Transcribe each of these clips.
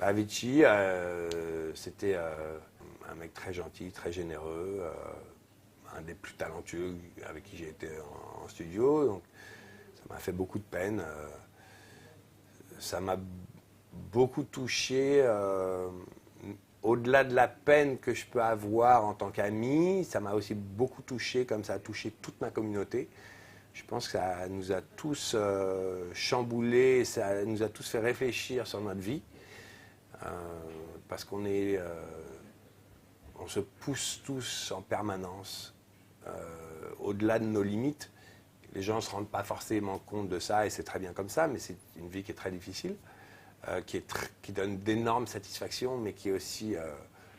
Avicii, c'était un mec très gentil, très généreux, un des plus talentueux avec qui j'ai été en studio. Donc, ça m'a fait beaucoup de peine. Ça m'a beaucoup touché. Au-delà de la peine que je peux avoir en tant qu'ami, ça m'a aussi beaucoup touché, comme ça a touché toute ma communauté. Je pense que ça nous a tous chamboulés, ça nous a tous fait réfléchir sur notre vie. Parce on se pousse tous en permanence au-delà de nos limites. Les gens ne se rendent pas forcément compte de ça et c'est très bien comme ça, mais c'est une vie qui est très difficile, qui donne d'énormes satisfactions, mais qui est aussi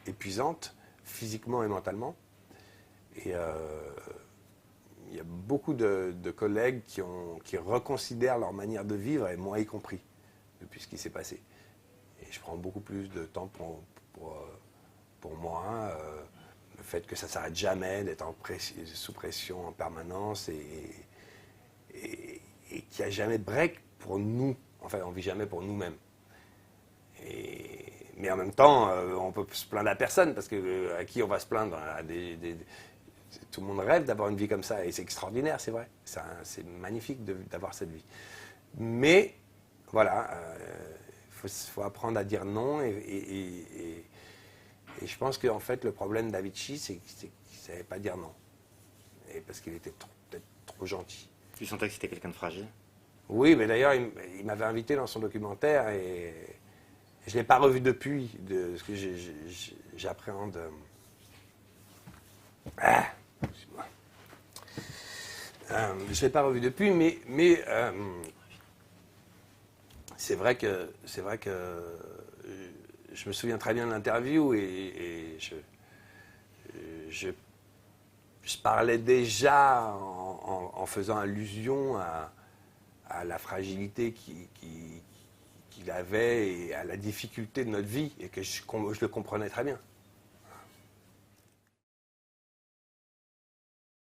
épuisante physiquement et mentalement. Et il y a beaucoup de collègues qui reconsidèrent leur manière de vivre, et moi y compris, depuis ce qui s'est passé. Et je prends beaucoup plus de temps pour moi. Le fait que ça ne s'arrête jamais, d'être sous pression en permanence et qu'il n'y a jamais de break pour nous. Enfin, on ne vit jamais pour nous-mêmes. Mais en même temps, on peut se plaindre à personne, parce que à qui on va se plaindre? Tout le monde rêve d'avoir une vie comme ça, et c'est extraordinaire, c'est vrai. C'est magnifique d'avoir cette vie. Mais, voilà, faut apprendre à dire non, et je pense qu'en fait, le problème d'Avicii, c'est qu'il ne savait pas dire non. Et parce qu'il était peut-être trop gentil. Tu sentais que c'était quelqu'un de fragile? Oui, mais d'ailleurs, il m'avait invité dans son documentaire, et je ne l'ai pas revu depuis, parce que j'appréhende. Excuse-moi. Je ne l'ai pas revu depuis, mais c'est vrai que je me souviens très bien de l'interview, et je parlais déjà en faisant allusion à la fragilité qu'il avait et à la difficulté de notre vie, et que je le comprenais très bien.